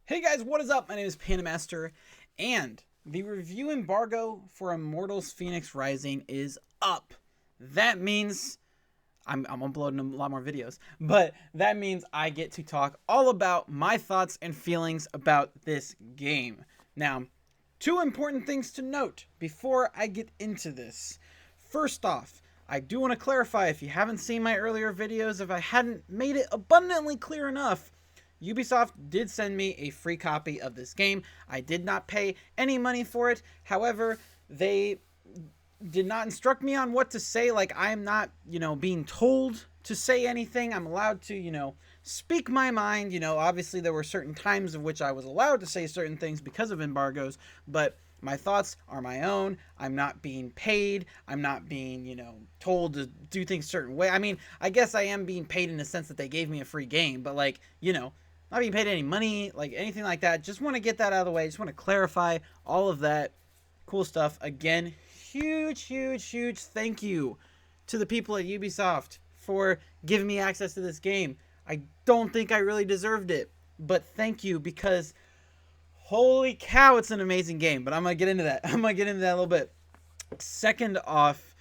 Hey guys, what is up? My name is PandaMaster, and the review embargo for Immortals Fenyx Rising is up. That means I'm uploading a lot more videos, but that means I get to talk all about my thoughts and feelings about this game. Now, two important things to note before I get into this. First off, I do want to clarify, if you haven't seen my earlier videos, if I hadn't made it abundantly clear enough, Ubisoft did send me a free copy of this game. I did not pay any money for it. However, they did not instruct me on what to say. Like, I'm not, being told to say anything. I'm allowed to, speak my mind. Obviously there were certain times of which I was allowed to say certain things because of embargoes, but my thoughts are my own. I'm not being paid. I'm not being, told to do things a certain way. I mean, I guess I am being paid in the sense that they gave me a free game, but like, not being paid any money, like anything like that. Just want to get that out of the way. Just want to clarify all of that cool stuff. Again, huge thank you to the people at Ubisoft for giving me access to this game. I don't think I really deserved it, but thank you, because holy cow, it's an amazing game. But I'm going to get into that. a little bit. Second off,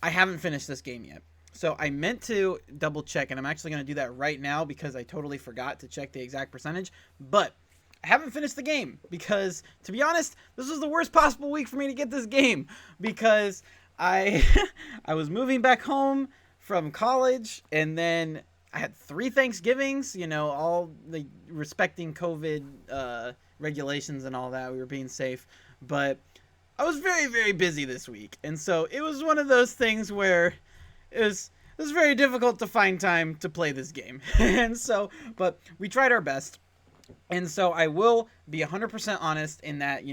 I haven't finished this game yet. So I meant to double check, and I'm actually going to do that right now because I totally forgot to check the exact percentage. But I haven't finished the game because, to be honest, this was the worst possible week for me to get this game, because I I was moving back home from college, and then I had 3 Thanksgivings, all the respecting COVID regulations and all that. We were being safe, but I was very busy this week, and so it was one of those things where it was very difficult to find time to play this game. And so, but we tried our best. And so I will be 100% honest in that,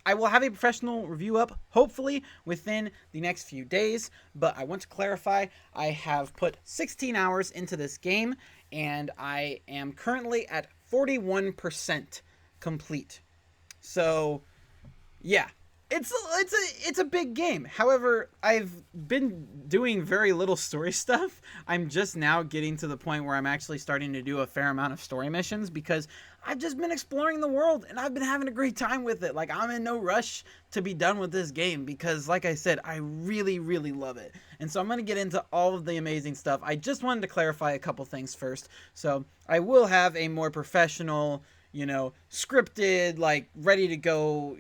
I will have a professional review up, hopefully, within the next few days. But I want to clarify, I have put 16 hours into this game, and I am currently at 41% complete. So, yeah. It's a big game. However, I've been doing very little story stuff. I'm just now getting to the point where I'm actually starting to do a fair amount of story missions, because I've just been exploring the world and I've been having a great time with it. Like, I'm in no rush to be done with this game because, like I said, I really love it. And so I'm going to get into all of the amazing stuff. I just wanted to clarify a couple things first. So I will have a more professional, scripted, like, ready to go,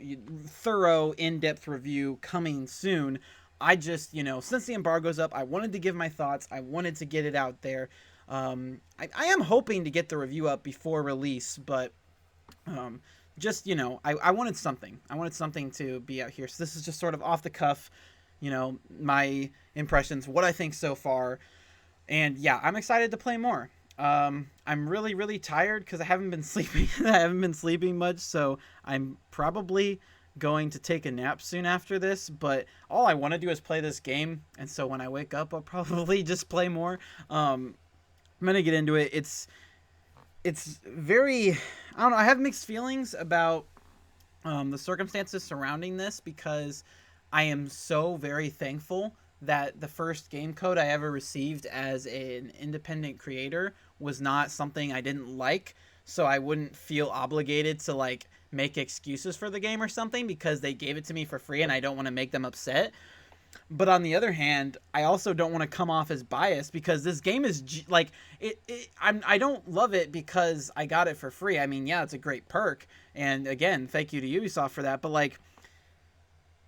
thorough, in-depth review coming soon. I just, since the embargo's up, I wanted to give my thoughts. I wanted to get it out there. I am hoping to get the review up before release, but just, I wanted something. I wanted something to be out here. So this is just sort of off the cuff, my impressions, what I think so far. And yeah, I'm excited to play more. I'm really tired because I haven't been sleeping. I haven't been sleeping much, so I'm probably going to take a nap soon after this. But all I want to do is play this game, and so when I wake up, I'll probably just play more. I'm gonna get into it. It's very, I don't know. I have mixed feelings about the circumstances surrounding this, because I am so very thankful that the first game code I ever received as an independent creator was not something I didn't like, so I wouldn't feel obligated to, like, make excuses for the game or something, because they gave it to me for free and I don't want to make them upset. But on the other hand, I also don't want to come off as biased, because this game is I don't love it because I got it for free. I mean, yeah, it's a great perk, and again, thank you to Ubisoft for that, but like,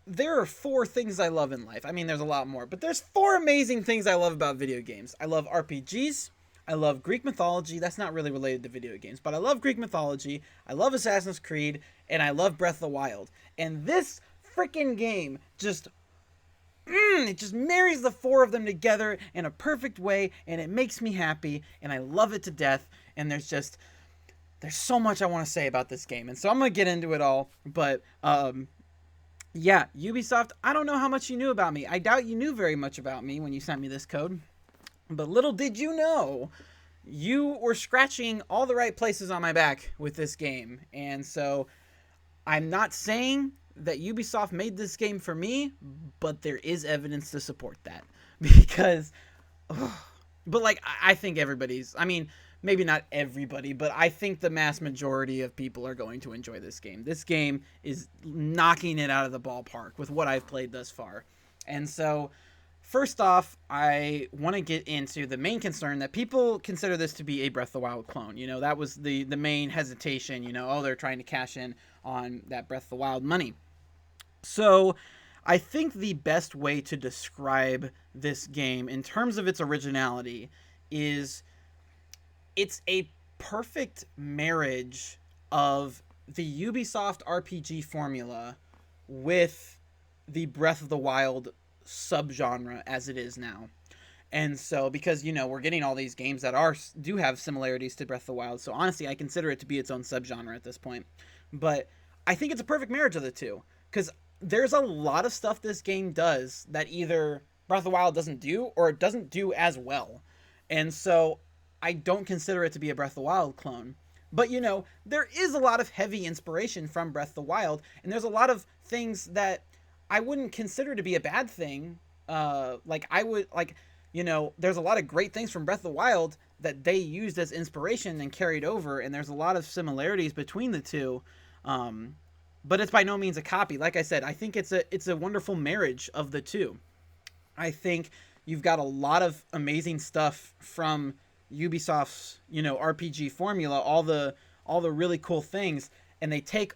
there are 4 things I love in life. I mean, there's a lot more, but there's 4 amazing things I love about video games. I love RPGs. I love Greek mythology. That's not really related to video games, but I love Greek mythology. I love Assassin's Creed, and I love Breath of the Wild. And this freaking game just, it just marries the 4 of them together in a perfect way, and it makes me happy, and I love it to death. And there's so much I want to say about this game, and so I'm going to get into it all, but, yeah, Ubisoft, I don't know how much you knew about me. I doubt you knew very much about me when you sent me this code. But little did you know, you were scratching all the right places on my back with this game. And so, I'm not saying that Ubisoft made this game for me, but there is evidence to support that. Because, but like, I think everybody's, I mean, maybe not everybody, but I think the mass majority of people are going to enjoy this game. This game is knocking it out of the ballpark with what I've played thus far. And so, first off, I want to get into the main concern that people consider this to be a Breath of the Wild clone. You know, that was the main hesitation, you know, oh, they're trying to cash in on that Breath of the Wild money. So, I think the best way to describe this game in terms of its originality is it's a perfect marriage of the Ubisoft RPG formula with the Breath of the Wild subgenre as it is now. And so, because, you know, we're getting all these games that do have similarities to Breath of the Wild, so honestly, I consider it to be its own subgenre at this point. But I think it's a perfect marriage of the two, because there's a lot of stuff this game does that either Breath of the Wild doesn't do, or it doesn't do as well. And so, I don't consider it to be a Breath of the Wild clone. But, you know, there is a lot of heavy inspiration from Breath of the Wild, and there's a lot of things that I wouldn't consider to be a bad thing. You know, there's a lot of great things from Breath of the Wild that they used as inspiration and carried over, and there's a lot of similarities between the two. But it's by no means a copy. Like I said, I think it's a wonderful marriage of the two. I think you've got a lot of amazing stuff from Ubisoft's, you know, RPG formula, all the really cool things, and they take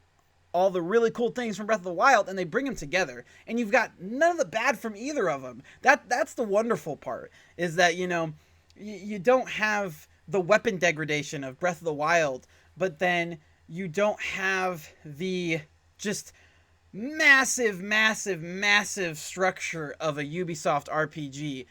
all the really cool things from Breath of the Wild and they bring them together, and you've got none of the bad from either of them. That's the wonderful part, is that, you know, you don't have the weapon degradation of Breath of the Wild, but then you don't have the just massive structure of a Ubisoft RPG.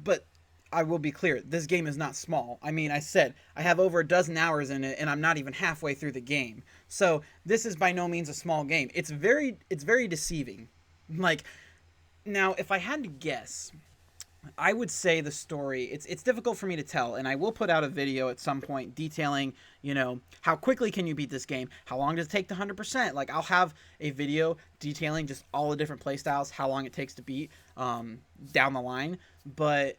But I will be clear, this game is not small. I mean, I said I have over a dozen hours in it, and I'm not even halfway through the game. So this is by no means a small game. It's very deceiving. Like, now, if I had to guess, I would say the story, it's difficult for me to tell, and I will put out a video at some point detailing, you know, how quickly can you beat this game? How long does it take to 100%? Like, I'll have a video detailing just all the different playstyles, how long it takes to beat down the line. But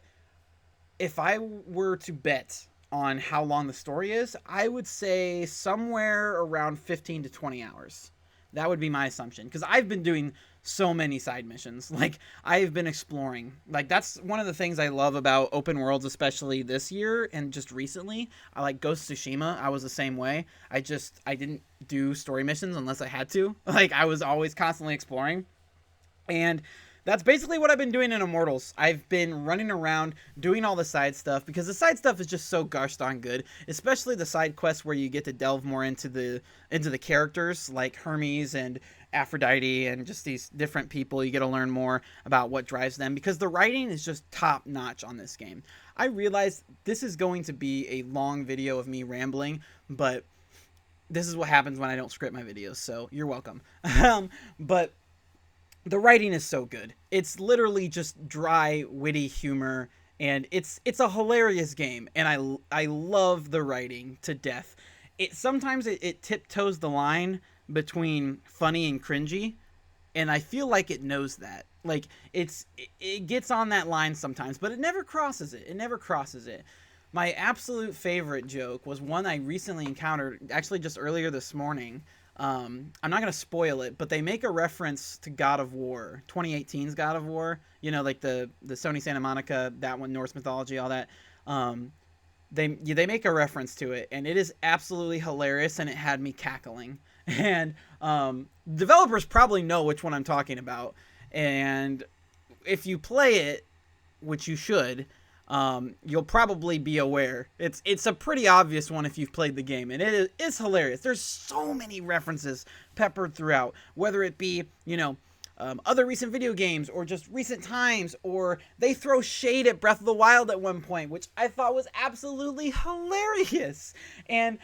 if I were to bet on how long the story is, I would say somewhere around 15 to 20 hours. That would be my assumption, because I've been doing so many side missions. Like, I've been exploring. Like, that's one of the things I love about open worlds, especially this year and just recently. I like Ghost of Tsushima. I was the same way. I didn't do story missions unless I had to. Like, I was always constantly exploring. And that's basically what I've been doing in Immortals. I've been running around doing all the side stuff, because the side stuff is just so gosh darn good, especially the side quests where you get to delve more into the characters like Hermes and Aphrodite and just these different people. You get to learn more about what drives them, because the writing is just top notch on this game. I realize this is going to be a long video of me rambling, but this is what happens when I don't script my videos, so you're welcome. But the writing is so good. It's literally just dry, witty humor, and it's a hilarious game, and I love the writing to death. Sometimes it tiptoes the line between funny and cringy, and I feel like it knows that. Like, it gets on that line sometimes, but it never crosses it. It never crosses it. My absolute favorite joke was one I recently encountered, actually just earlier this morning. I'm not going to spoil it, but they make a reference to God of War, 2018's God of War, you know, like the Sony Santa Monica, that one, Norse mythology, all that. They make a reference to it, and it is absolutely hilarious, and it had me cackling. And developers probably know which one I'm talking about, and if you play it, which you should, you'll probably be aware. It's a pretty obvious one if you've played the game, and it's hilarious. There's so many references peppered throughout, whether it be, you know, other recent video games, or just recent times, or they throw shade at Breath of the Wild at one point, which I thought was absolutely hilarious. And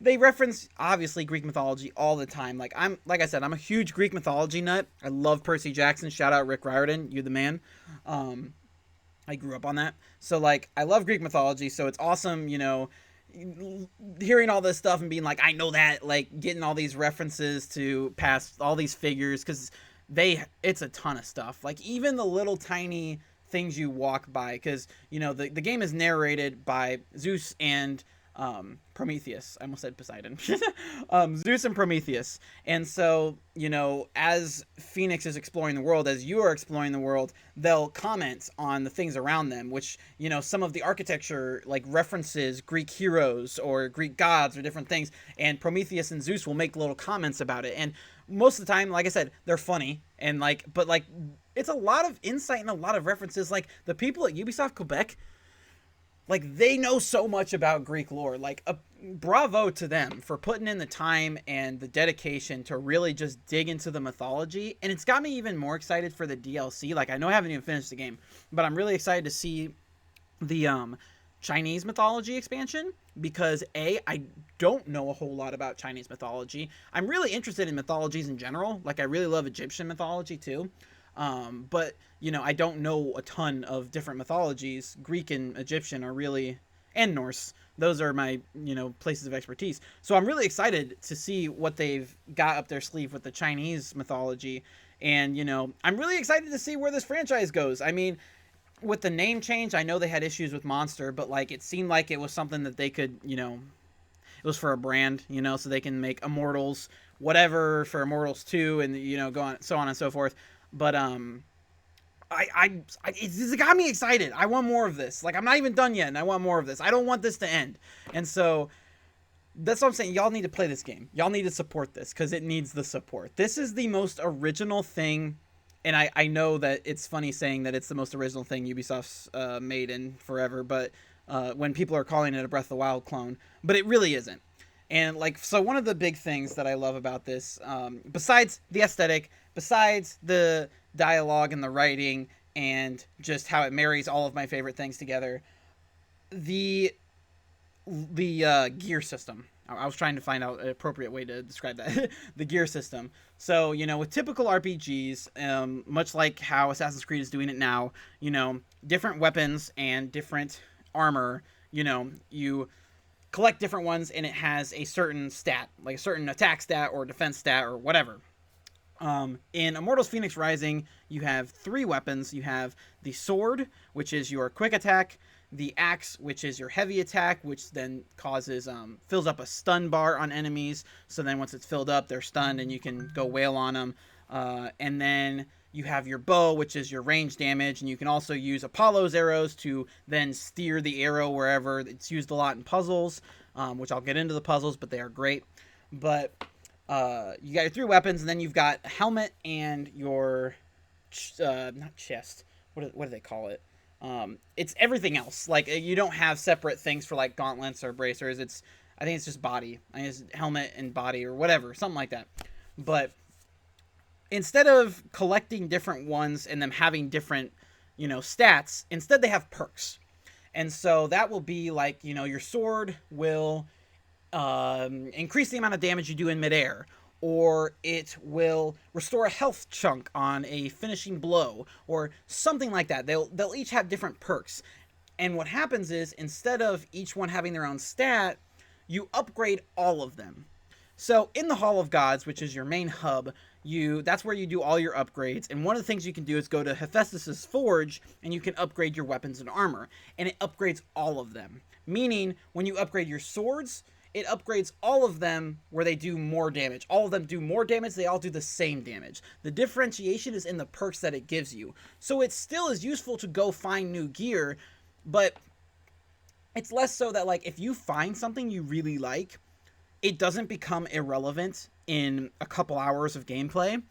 they reference, obviously, Greek mythology all the time. Like I said, I'm a huge Greek mythology nut. I love Percy Jackson. Shout out Rick Riordan, you the man. I grew up on that. So, like, I love Greek mythology, so it's awesome, you know, hearing all this stuff and being like, I know that, like, getting all these references to past all these figures, because it's a ton of stuff. Like, even the little tiny things you walk by, because you know the game is narrated by Zeus and Prometheus. I almost said Poseidon. Zeus and Prometheus. And so, you know, as Fenyx is exploring the world, as you are exploring the world, they'll comment on the things around them, which, you know, some of the architecture like references Greek heroes or Greek gods or different things, and Prometheus and Zeus will make little comments about it. And most of the time, like I said, they're funny and like, but like it's a lot of insight and a lot of references. Like the people at Ubisoft Quebec, like they know so much about Greek lore. Like bravo to them for putting in the time and the dedication to really just dig into the mythology. And it's got me even more excited for the DLC. Like I know I haven't even finished the game, but I'm really excited to see the Chinese mythology expansion, because I don't know a whole lot about Chinese mythology. I'm really interested in mythologies in general. Like I really love Egyptian mythology too. But you know, I don't know a ton of different mythologies. Greek and Egyptian are really, and Norse. Those are my, you know, places of expertise. So I'm really excited to see what they've got up their sleeve with the Chinese mythology. And, you know, I'm really excited to see where this franchise goes. I mean, with the name change, I know they had issues with Monster, but like it seemed like it was something that they could, you know, it was for a brand, you know, so they can make Immortals, whatever for Immortals 2 and, you know, go on, so on and so forth. But it's got me excited. I want more of this. Like I'm not even done yet, and I want more of this. I don't want this to end. And so that's what I'm saying. Y'all need to play this game. Y'all need to support this because it needs the support. This is the most original thing, and I know that it's funny saying that it's the most original thing Ubisoft's made in forever. But when people are calling it a Breath of the Wild clone, but it really isn't. And like, so one of the big things that I love about this, besides the aesthetic, besides the dialogue and the writing and just how it marries all of my favorite things together, the gear system. I was trying to find out an appropriate way to describe that. The gear system. So, you know, with typical RPGs, much like how Assassin's Creed is doing it now, you know, different weapons and different armor, you know, you collect different ones and it has a certain stat, like a certain attack stat or defense stat or whatever. In Immortals Fenyx Rising, you have 3 weapons. You have the sword, which is your quick attack, the axe, which is your heavy attack, which then causes, fills up a stun bar on enemies. So then once it's filled up, they're stunned and you can go wail on them. And then you have your bow, which is your range damage, and you can also use Apollo's arrows to then steer the arrow wherever. It's used a lot in puzzles, which I'll get into the puzzles, but they are great. But you got your 3 weapons, and then you've got a helmet and your not chest. What do they call it? It's everything else. Like you don't have separate things for like gauntlets or bracers. I think it's just body. I think it's helmet and body or whatever, something like that. But instead of collecting different ones and them having different, you know, stats, instead they have perks. And so that will be like, you know, your sword will increase the amount of damage you do in midair, or it will restore a health chunk on a finishing blow, or something like that. They'll each have different perks. And what happens is, instead of each one having their own stat, you upgrade all of them. So in the Hall of Gods, which is your main hub, that's where you do all your upgrades. And one of the things you can do is go to Hephaestus's Forge, and you can upgrade your weapons and armor. And it upgrades all of them. Meaning, when you upgrade your swords, it upgrades all of them where they do more damage. All of them do more damage. They all do the same damage. The differentiation is in the perks that it gives you. So it still is useful to go find new gear, but it's less so that, like, if you find something you really like, it doesn't become irrelevant in a couple hours of gameplay.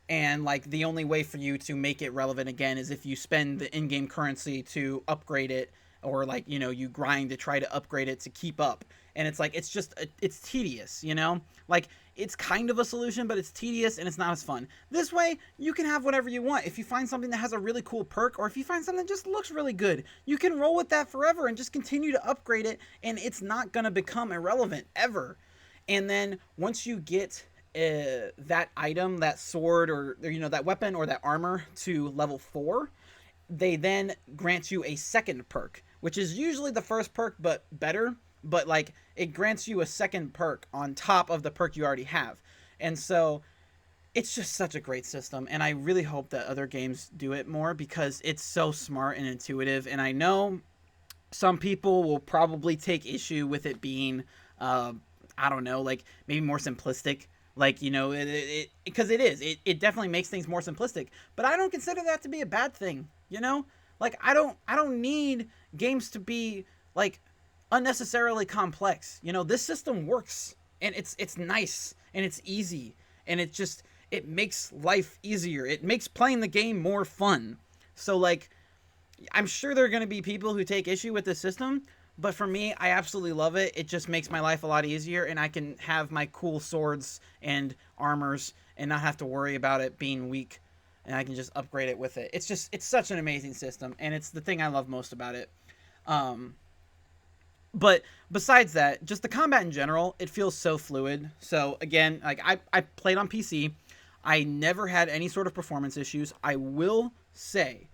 And, like, the only way for you to make it relevant again is if you spend the in-game currency to upgrade it, or, like, you know, you grind to try to upgrade it to keep up. And it's like, it's tedious, you know? Like, it's kind of a solution, but it's tedious and it's not as fun. This way, you can have whatever you want. If you find something that has a really cool perk, or if you find something that just looks really good, you can roll with that forever and just continue to upgrade it, and it's not going to become irrelevant, ever. And then, once you get that item, that sword, or, you know, that weapon or that armor to level 4, they then grant you a second perk, which is usually the first perk, but better. But, like, it grants you a second perk on top of the perk you already have. And so it's just such a great system, and I really hope that other games do it more because it's so smart and intuitive. And I know some people will probably take issue with it being, uh, I don't know, like maybe more simplistic. Like, you know, because it definitely makes things more simplistic. But I don't consider that to be a bad thing. You know, like I don't need games to be like unnecessarily complex. You know, this system works, and it's nice, and it's easy, and it makes life easier. It makes playing the game more fun. So like, I'm sure there are going to be people who take issue with this system, but for me, I absolutely love it. It just makes my life a lot easier, and I can have my cool swords and armors and not have to worry about it being weak, and I can just upgrade it with it. It's such an amazing system, and it's the thing I love most about it. Um, but besides that, just the combat in general, it feels so fluid. So again, like I played on PC. I never had any sort of performance issues. I will say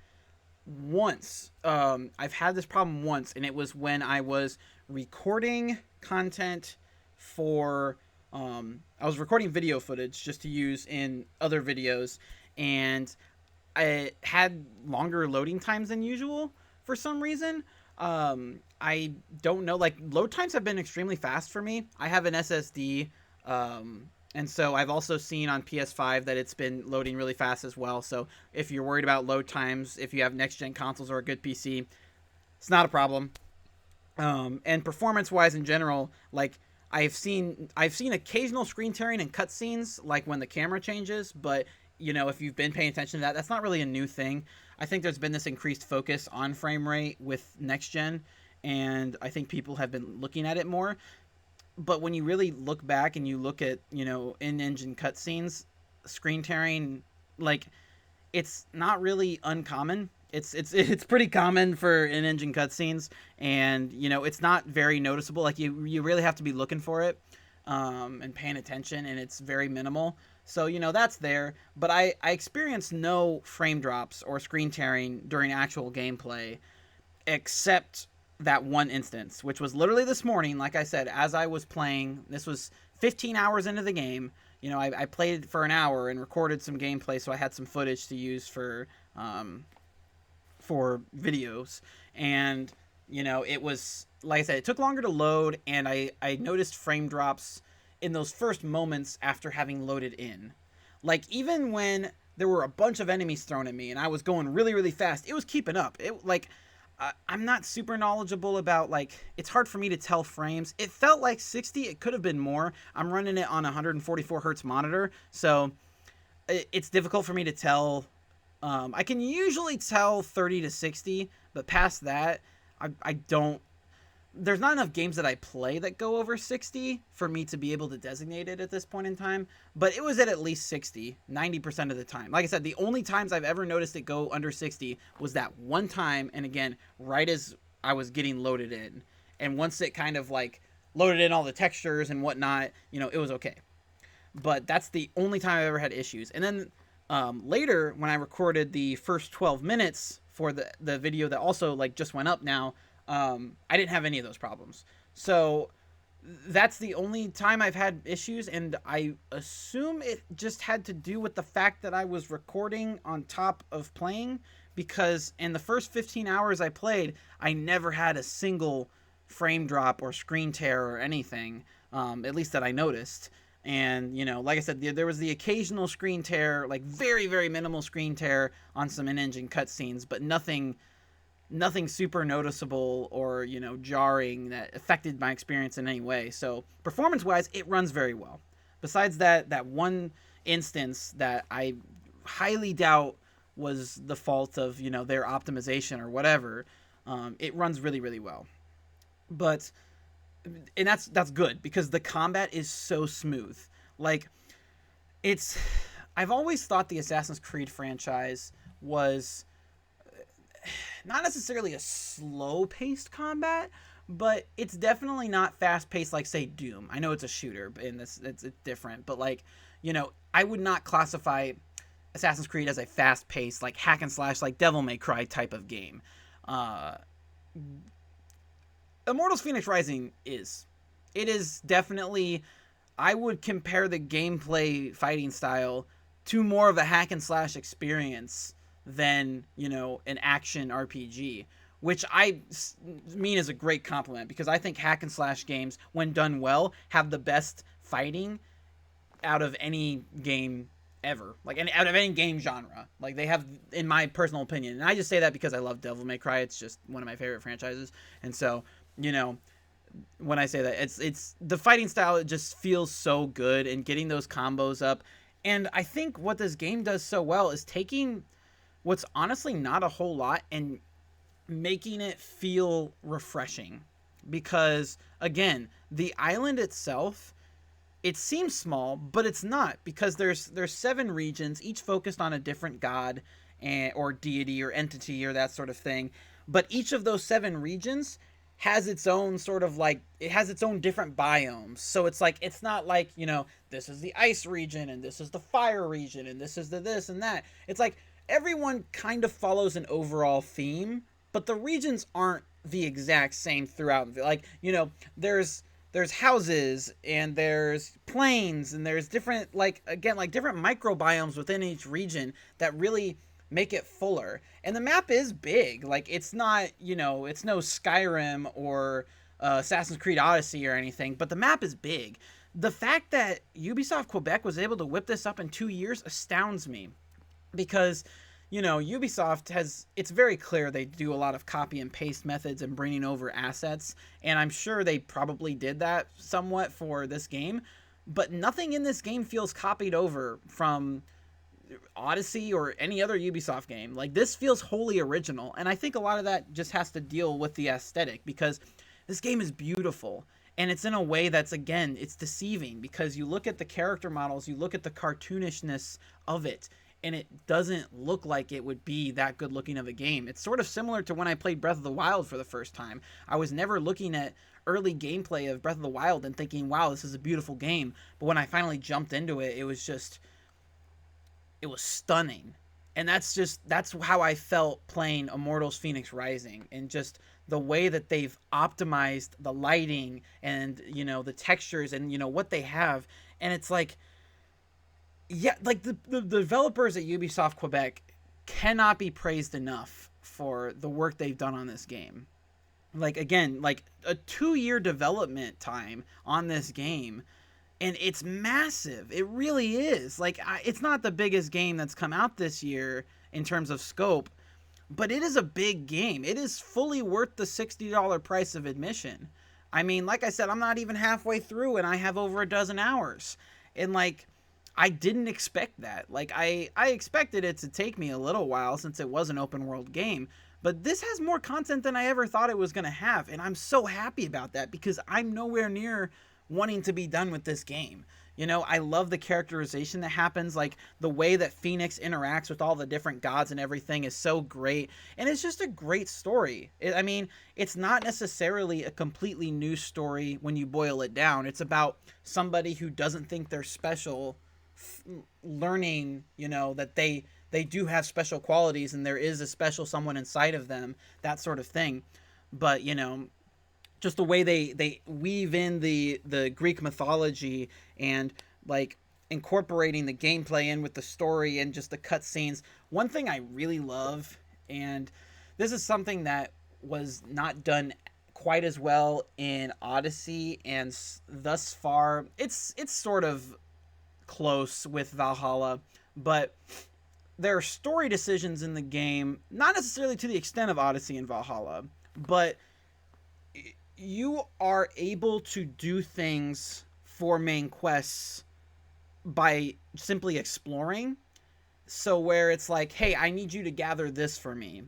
once I've had this problem once, and it was when I was recording content for I was recording video footage just to use in other videos, and I had longer loading times than usual for some reason. I don't know, like load times have been extremely fast for me. I have an SSD, and so I've also seen on PS5 that it's been loading really fast as well. So if you're worried about load times, if you have next gen consoles or a good PC, it's not a problem. And performance wise in general, like I've seen occasional screen tearing and cutscenes, like when the camera changes. But you know, if you've been paying attention to that, that's not really a new thing. I think there's been this increased focus on frame rate with next gen, and I think people have been looking at it more. But when you really look back and you look at, you know, in-engine cutscenes, screen tearing, like it's not really uncommon. It's pretty common for in-engine cutscenes, and you know it's not very noticeable. Like you really have to be looking for it, and paying attention, and it's very minimal. So you know that's there, but I experienced no frame drops or screen tearing during actual gameplay, except that one instance, which was literally this morning. Like I said, as I was playing, this was 15 hours into the game. You know, I played for an hour and recorded some gameplay, so I had some footage to use for videos. And you know, it was like I said, it took longer to load, and I noticed frame drops in those first moments after having loaded in. Like even when there were a bunch of enemies thrown at me and I was going really really fast, it was keeping up. It like I'm not super knowledgeable about, like, it's hard for me to tell frames. It felt like 60. It could have been more. I'm running it on a 144 hertz monitor, so it's difficult for me to tell. I can usually tell 30 to 60, but past that, I don't. There's not enough games that I play that go over 60 for me to be able to designate it at this point in time. But it was at least 60, 90% of the time. Like I said, the only times I've ever noticed it go under 60 was that one time. And again, right as I was getting loaded in. And once it kind of like loaded in all the textures and whatnot, you know, it was okay. But that's the only time I've ever had issues. And then later, when I recorded the first 12 minutes for the video that also like just went up now, I didn't have any of those problems. So that's the only time I've had issues, and I assume it just had to do with the fact that I was recording on top of playing, because in the first 15 hours I played, I never had a single frame drop or screen tear or anything, at least that I noticed. And, you know, like I said, there was the occasional screen tear, like very, very minimal screen tear on some in-engine cutscenes, but nothing super noticeable or, you know, jarring that affected my experience in any way. So performance wise, it runs very well. Besides that one instance that I highly doubt was the fault of, you know, their optimization or whatever, it runs really really well. But and that's good because the combat is so smooth. Like it's I've always thought the Assassin's Creed franchise was not necessarily a slow-paced combat, but it's definitely not fast-paced like, say, Doom. I know it's a shooter, and it's different, but, like, you know, I would not classify Assassin's Creed as a fast-paced, like, hack-and-slash, like, Devil May Cry type of game. Immortals Fenyx Rising is. It is definitely... I would compare the gameplay fighting style to more of a hack and slash experience than, an action RPG, which I mean is a great compliment, because I think hack and slash games, when done well, have the best fighting out of any game ever, like out of any game genre. Like, they have, in my personal opinion, and I just say that because I love Devil May Cry. It's just one of my favorite franchises. And so, when I say that, it's the fighting style, it just feels so good, and getting those combos up. And I think what this game does so well is taking what's honestly not a whole lot and making it feel refreshing. Because, again, the island itself, it seems small, but it's not, because there's 7 regions, each focused on a different god or deity or entity or that sort of thing. But each of those 7 regions has its own sort of, like, it has its own different biomes. So it's like, it's not like, this is the ice region, and this is the fire region, and this is the this and that. It's like everyone kind of follows an overall theme, but the regions aren't the exact same throughout. Like, there's houses, and there's plains, and there's different, different microbiomes within each region that really make it fuller. And the map is big. Like, it's not, it's no Skyrim or Assassin's Creed Odyssey or anything, but the map is big. The fact that Ubisoft Quebec was able to whip this up in 2 years astounds me, because, Ubisoft it's very clear they do a lot of copy and paste methods and bringing over assets, and I'm sure they probably did that somewhat for this game, but nothing in this game feels copied over from Odyssey or any other Ubisoft game. Like, this feels wholly original, and I think a lot of that just has to deal with the aesthetic, because this game is beautiful, and it's in a way that's, again, it's deceiving, because you look at the character models, you look at the cartoonishness of it, and it doesn't look like it would be that good looking of a game. It's sort of similar to when I played Breath of the Wild for the first time. I was never looking at early gameplay of Breath of the Wild and thinking, wow, this is a beautiful game. But when I finally jumped into it, it was stunning. And that's how I felt playing Immortals Fenyx Rising, and just the way that they've optimized the lighting and, the textures and, what they have. And it's like, yeah, like the developers at Ubisoft Quebec cannot be praised enough for the work they've done on this game. Like, again, like a 2-year development time on this game, and it's massive. It really is. Like, it's not the biggest game that's come out this year in terms of scope, but it is a big game. It is fully worth the $60 price of admission. I mean, like I said, I'm not even halfway through, and I have over a dozen hours. And, like, I didn't expect that. Like, I expected it to take me a little while, since it was an open world game, but this has more content than I ever thought it was going to have, and I'm so happy about that, because I'm nowhere near wanting to be done with this game. I love the characterization that happens. Like, the way that Fenyx interacts with all the different gods and everything is so great, and it's just a great story. I mean, it's not necessarily a completely new story when you boil it down. It's about somebody who doesn't think they're special learning, that they do have special qualities, and there is a special someone inside of them, that sort of thing. But, just the way they weave in the Greek mythology, and, like, incorporating the gameplay in with the story and just the cutscenes. One thing I really love, and this is something that was not done quite as well in Odyssey, and thus far it's sort of close with Valhalla, but there are story decisions in the game, not necessarily to the extent of Odyssey and Valhalla, but you are able to do things for main quests by simply exploring. So where it's like, hey, I need you to gather this for me,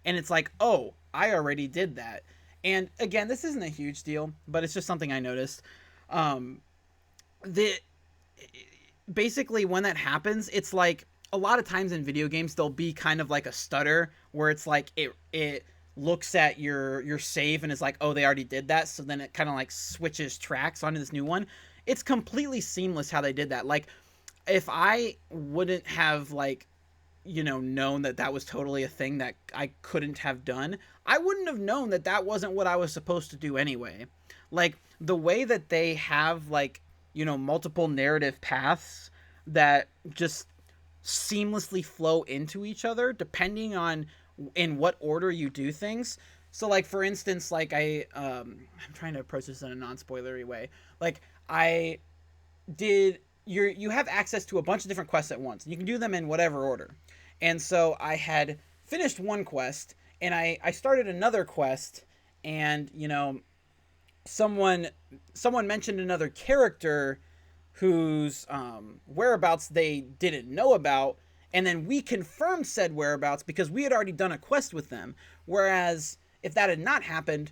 and it's like, oh, I already did that. And again, this isn't a huge deal, but it's just something I noticed. Basically, when that happens, it's like, a lot of times in video games, there'll be kind of like a stutter where it's like it looks at your save and is like, oh, they already did that, so then it kind of like switches tracks onto this new one. It's completely seamless how they did that. Like, if I wouldn't have, like, known that was totally a thing that I couldn't have done, I wouldn't have known that wasn't what I was supposed to do anyway. Like, the way that they have, like, multiple narrative paths that just seamlessly flow into each other depending on in what order you do things. So like for instance, like I'm trying to approach this in a non-spoilery way. Like I did you have access to a bunch of different quests at once. You can do them in whatever order. And so I had finished one quest and I started another quest, and someone mentioned another character whose whereabouts they didn't know about, and then we confirmed said whereabouts because we had already done a quest with them. Whereas if that had not happened,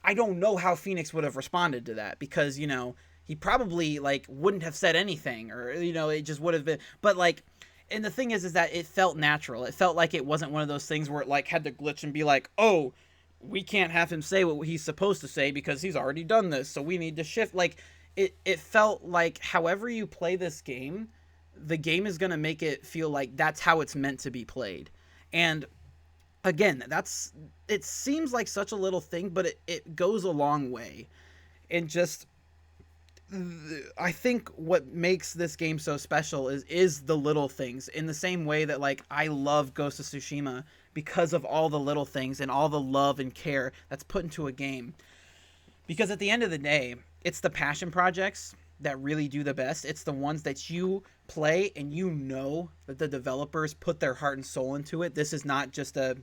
I don't know how Fenyx would have responded to that, because he probably like wouldn't have said anything, or it just would have been. But like, and the thing is that it felt natural. It felt like it wasn't one of those things where it like had to glitch and be like, oh, we can't have him say what he's supposed to say because he's already done this, so we need to shift. Like it felt like however you play this game, the game is going to make it feel like that's how it's meant to be played. And again, it seems like such a little thing, but it goes a long way. And just, I think what makes this game so special is the little things, in the same way that like I love Ghost of Tsushima because of all the little things and all the love and care that's put into a game. Because at the end of the day, it's the passion projects that really do the best. It's the ones that you play and that the developers put their heart and soul into it. This is not just a,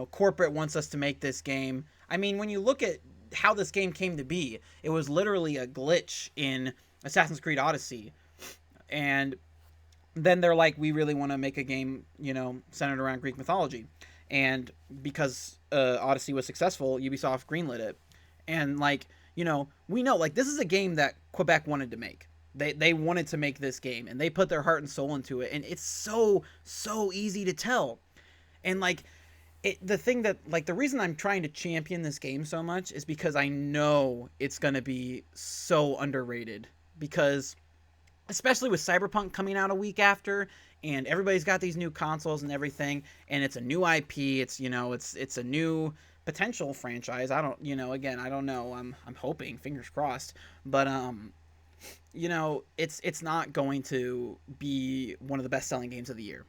corporate wants us to make this game. I mean, when you look at how this game came to be, it was literally a glitch in Assassin's Creed Odyssey. And then they're like, we really want to make a game, centered around Greek mythology. And because Odyssey was successful, Ubisoft greenlit it. And like, we know like this is a game that Quebec wanted to make. They wanted to make this game, and they put their heart and soul into it, and it's so easy to tell. And like the thing that like the reason I'm trying to champion this game so much is because I know it's going to be so underrated, because especially with Cyberpunk coming out a week after, and everybody's got these new consoles and everything, and it's a new IP, it's it's a new potential franchise. I don't again, I don't know. I'm hoping, fingers crossed, but it's not going to be one of the best selling games of the year.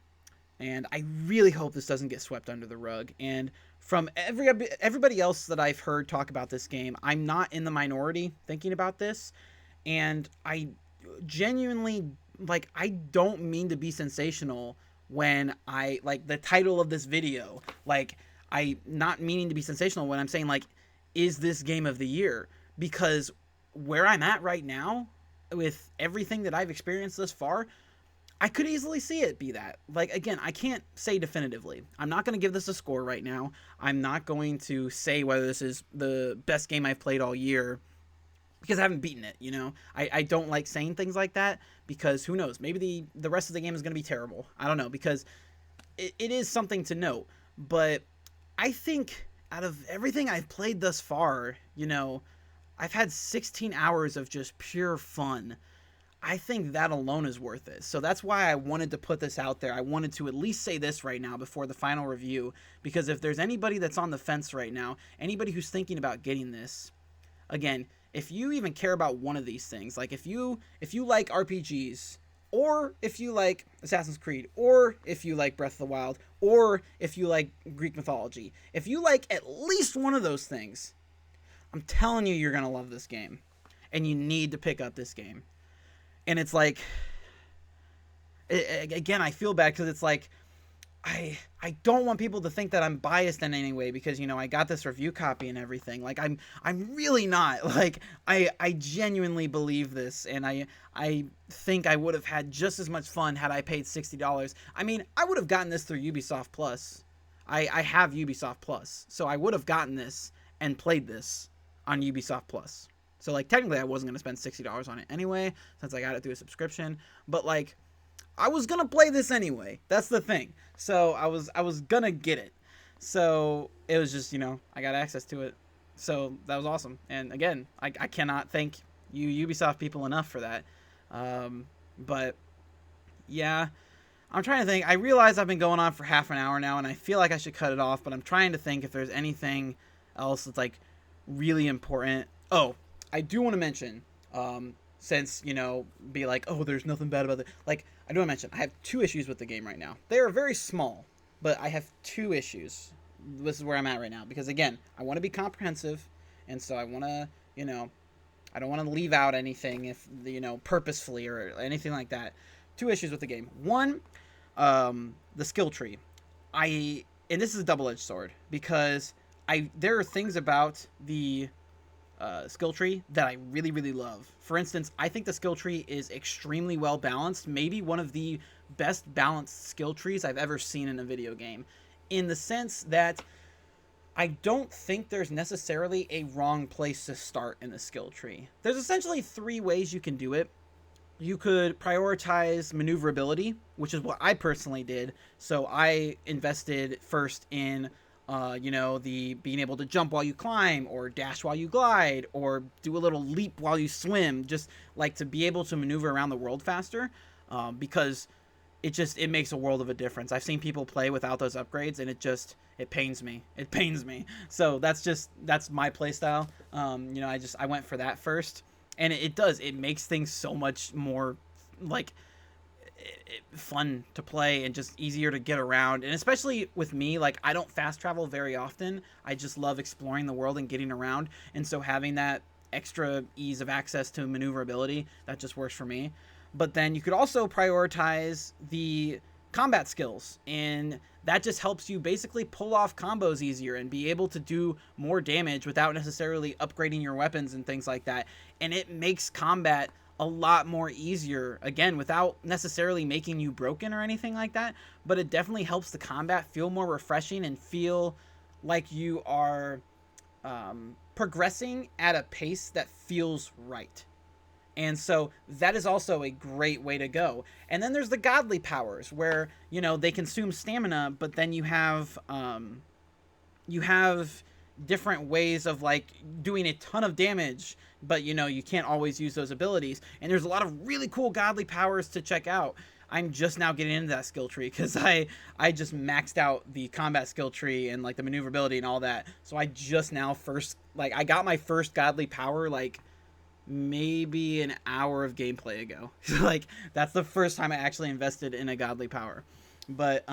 And I really hope this doesn't get swept under the rug. And from everybody else that I've heard talk about this game, I'm not in the minority thinking about this. And I genuinely, like, I don't mean to be sensational when I, like, the title of this video, like, I not meaning to be sensational when I'm saying, like, is this game of the year? Because where I'm at right now, with everything that I've experienced thus far, I could easily see it be that. Like, again, I can't say definitively. I'm not going to give this a score right now. I'm not going to say whether this is the best game I've played all year, because I haven't beaten it, I don't like saying things like that, because who knows? Maybe the rest of the game is going to be terrible. I don't know, because it is something to note. But I think out of everything I've played thus far, I've had 16 hours of just pure fun. I think that alone is worth it. So that's why I wanted to put this out there. I wanted to at least say this right now before the final review, because if there's anybody that's on the fence right now, anybody who's thinking about getting this, again, if you even care about one of these things, like if you like RPGs, or if you like Assassin's Creed, or if you like Breath of the Wild, or if you like Greek mythology, if you like at least one of those things, I'm telling you, you're going to love this game. And you need to pick up this game. And it's like, again, I feel bad because it's like, I don't want people to think that I'm biased in any way, because, I got this review copy and everything. Like, I'm really not. Like, I genuinely believe this, and I think I would have had just as much fun had I paid $60. I mean, I would have gotten this through Ubisoft Plus. I have Ubisoft Plus, so I would have gotten this and played this on Ubisoft Plus. So, like, technically I wasn't going to spend $60 on it anyway, since I got it through a subscription. But, like, I was going to play this anyway. That's the thing. So, I was going to get it. So, it was just, I got access to it. So, that was awesome. And, again, I cannot thank you Ubisoft people enough for that. But, yeah, I'm trying to think. I realize I've been going on for half an hour now, and I feel like I should cut it off. But I'm trying to think if there's anything else that's, like, really important. Oh, I do want to mention, since, be like, oh, there's nothing bad about it. Like, I do want to mention, I have 2 issues with the game right now. They are very small, but I have 2 issues. This is where I'm at right now. Because, again, I want to be comprehensive, and so I want to, I don't want to leave out anything if, purposefully or anything like that. 2 issues with the game. One, the skill tree. And this is a double-edged sword, because there are things about the skill tree that I really, really love. For instance, I think the skill tree is extremely well balanced, maybe one of the best balanced skill trees I've ever seen in a video game, in the sense that I don't think there's necessarily a wrong place to start in the skill tree. There's essentially 3 ways you can do it. You could prioritize maneuverability, which is what I personally did. So I invested first in the being able to jump while you climb, or dash while you glide, or do a little leap while you swim, just like to be able to maneuver around the world faster, because it makes a world of a difference. I've seen people play without those upgrades, and it pains me. It pains me. So that's my play style. I went for that first, and it makes things so much more like fun to play and just easier to get around. And especially with me, like, I don't fast travel very often. I just love exploring the world and getting around, and so having that extra ease of access to maneuverability, that just works for me. But then you could also prioritize the combat skills, and that just helps you basically pull off combos easier and be able to do more damage without necessarily upgrading your weapons and things like that. And it makes combat a lot more easier, again, without necessarily making you broken or anything like that, but it definitely helps the combat feel more refreshing and feel like you are progressing at a pace that feels right. And so that is also a great way to go. And then there's the godly powers, where, they consume stamina, but then you have different ways of, like, doing a ton of damage, but you can't always use those abilities. And there's a lot of really cool godly powers to check out. I'm just now getting into that skill tree, because I just maxed out the combat skill tree and, like, the maneuverability and all that. So I just now I got my first godly power, like, maybe an hour of gameplay ago. Like, that's the first time I actually invested in a godly power. But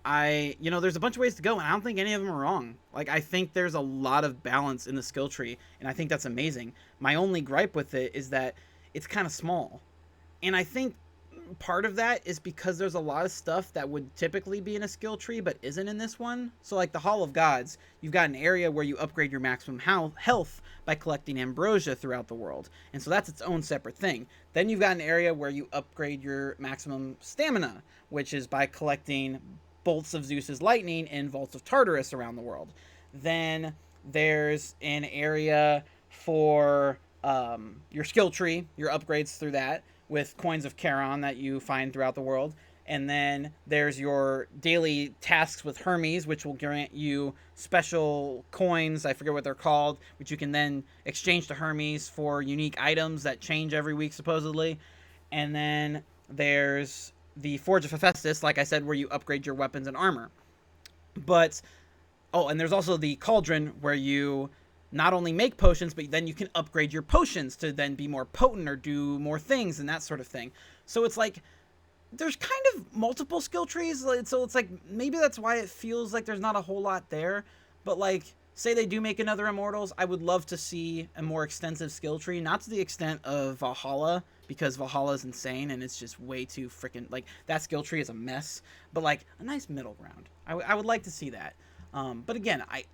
there's a bunch of ways to go, and I don't think any of them are wrong. Like, I think there's a lot of balance in the skill tree, and I think that's amazing. My only gripe with it is that it's kind of small. And I think part of that is because there's a lot of stuff that would typically be in a skill tree but isn't in this one. So, like, the Hall of Gods, you've got an area where you upgrade your maximum health by collecting ambrosia throughout the world, and so that's its own separate thing. Then you've got an area where you upgrade your maximum stamina, which is by collecting bolts of Zeus's lightning in vaults of Tartarus around the world. Then there's an area for your skill tree, your upgrades through that, with coins of Charon that you find throughout the world. And then there's your daily tasks with Hermes, which will grant you special coins, I forget what they're called, which you can then exchange to Hermes for unique items that change every week, supposedly. And then there's the Forge of Hephaestus, like I said, where you upgrade your weapons and armor. And there's also the Cauldron, where you not only make potions, but then you can upgrade your potions to then be more potent or do more things and that sort of thing. So it's like, there's kind of multiple skill trees, so it's like, maybe that's why it feels like there's not a whole lot there. But, like, say they do make another Immortals, I would love to see a more extensive skill tree, not to the extent of Valhalla, because Valhalla is insane and it's just way too freaking, like, that skill tree is a mess, but, like, a nice middle ground. I would like to see that. But again, I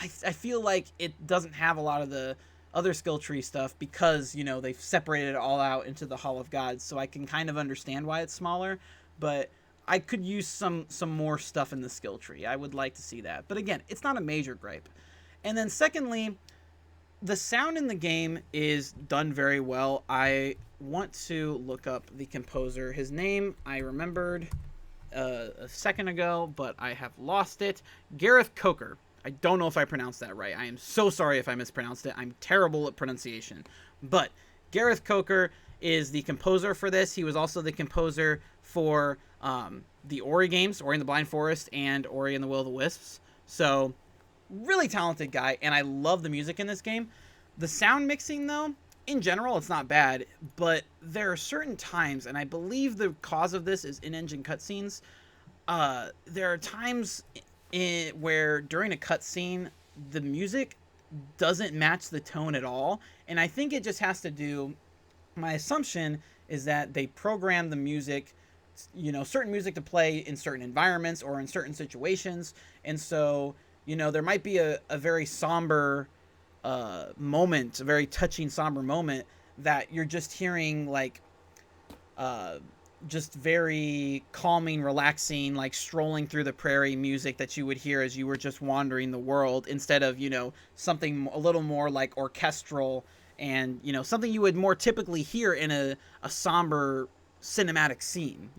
feel like it doesn't have a lot of the other skill tree stuff, because, they've separated it all out into the Hall of Gods, so I can kind of understand why it's smaller, but I could use some more stuff in the skill tree. I would like to see that. But again, it's not a major gripe. And then secondly, the sound in the game is done very well. I want to look up the composer. His name I remembered a second ago, but I have lost it. Gareth Coker. I don't know if I pronounced that right. I am so sorry if I mispronounced it. I'm terrible at pronunciation. But Gareth Coker is the composer for this. He was also the composer for the Ori games, Ori and the Blind Forest and Ori and the Will of the Wisps. So, really talented guy, and I love the music in this game. The sound mixing, though, in general, it's not bad, but there are certain times, and I believe the cause of this is in-engine cutscenes. There are times where during a cutscene, the music doesn't match the tone at all, and I think it just has to do. My assumption is that they program the music, certain music to play in certain environments or in certain situations, and so there might be a very somber moment, a very touching somber moment that you're just hearing like just very calming, relaxing, like strolling through the prairie music that you would hear as you were just wandering the world, instead of something a little more like orchestral and something you would more typically hear in a somber cinematic scene.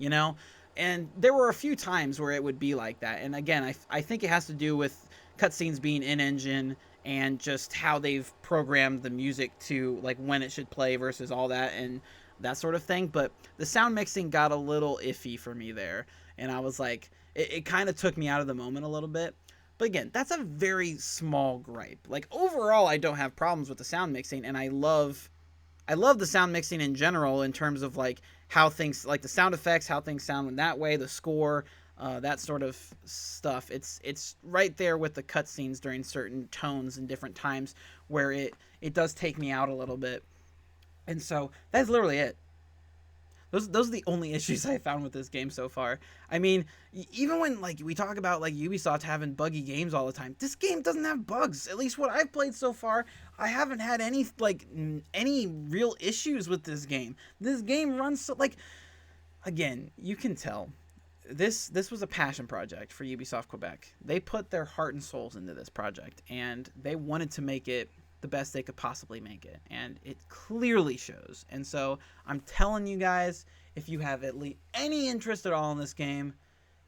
And there were a few times where it would be like that, and again, I think it has to do with cutscenes being in engine and just how they've programmed the music to like when it should play versus all that and that sort of thing. But the sound mixing got a little iffy for me there, and I was like, it kind of took me out of the moment a little bit. But again, that's a very small gripe. Like overall, I don't have problems with the sound mixing, and I love the sound mixing in general in terms of like how things, like the sound effects, how things sound in that way, the score, that sort of stuff. It's right there with the cutscenes during certain tones and different times where it does take me out a little bit. And so that's literally it. Those are the only issues I found with this game so far. I mean, even when like we talk about like Ubisoft having buggy games all the time, this game doesn't have bugs. At least what I've played so far, I haven't had any real issues with this game. This game runs so, like, again, you can tell this was a passion project for Ubisoft Quebec. They put their heart and souls into this project, and they wanted to make it the best they could possibly make it, and it clearly shows. And so I'm telling you guys, if you have at least any interest at all in this game,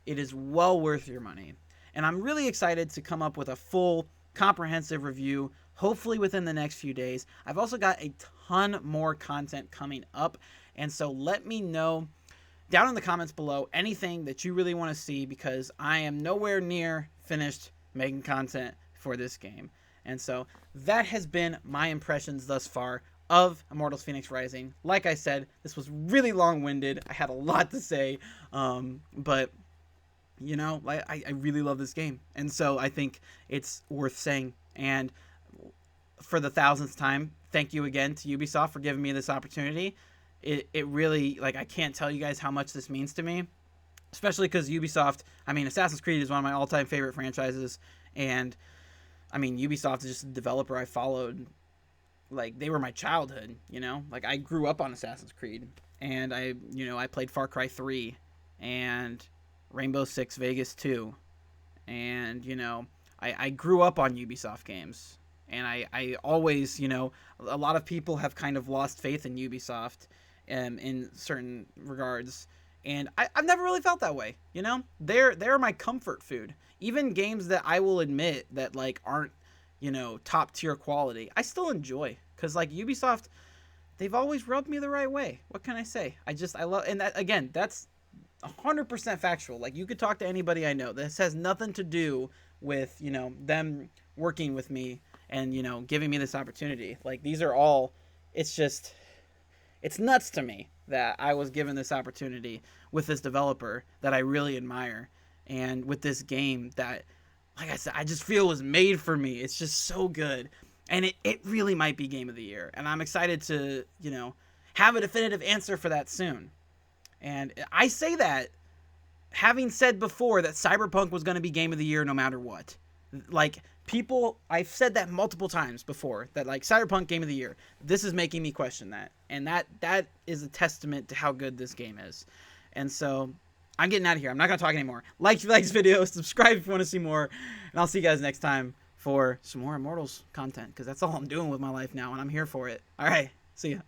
it is well worth your money. And I'm really excited to come up with a full comprehensive review, hopefully within the next few days. I've also got a ton more content coming up, and so let me know down in the comments below anything that you really want to see, because I am nowhere near finished making content for this game. And so that has been my impressions thus far of Immortals Fenyx Rising. Like I said, this was really long-winded. I had a lot to say, but I really love this game, and so I think it's worth saying. And for the 1000th time, thank you again to Ubisoft for giving me this opportunity. It really, like, I can't tell you guys how much this means to me, especially because Ubisoft, I mean, Assassin's Creed is one of my all-time favorite franchises, and I mean, Ubisoft is just a developer I followed. Like, they were my childhood, Like, I grew up on Assassin's Creed, and I played Far Cry 3 and Rainbow Six Vegas 2, and, I grew up on Ubisoft games, and I always, a lot of people have kind of lost faith in Ubisoft in certain regards, and I've never really felt that way, They're my comfort food. Even games that I will admit that, like, aren't, top tier quality, I still enjoy, because, like, Ubisoft, they've always rubbed me the right way. What can I say? I love, and that, again, that's 100% factual. Like, you could talk to anybody I know. This has nothing to do with, them working with me and, giving me this opportunity. Like, these are all, it's nuts to me that I was given this opportunity with this developer that I really admire, and with this game that, like I said, I just feel was made for me. It's just so good, and it really might be Game of the Year, and I'm excited to, have a definitive answer for that soon. And I say that having said before that Cyberpunk was going to be Game of the Year no matter what. Like, I've said that multiple times before, that, like, Cyberpunk Game of the Year. This is making me question that, and that is a testament to how good this game is. And so I'm getting out of here. I'm not going to talk anymore. Like if you like this video, subscribe if you want to see more, and I'll see you guys next time for some more Immortals content, because that's all I'm doing with my life now, and I'm here for it. All right, see ya.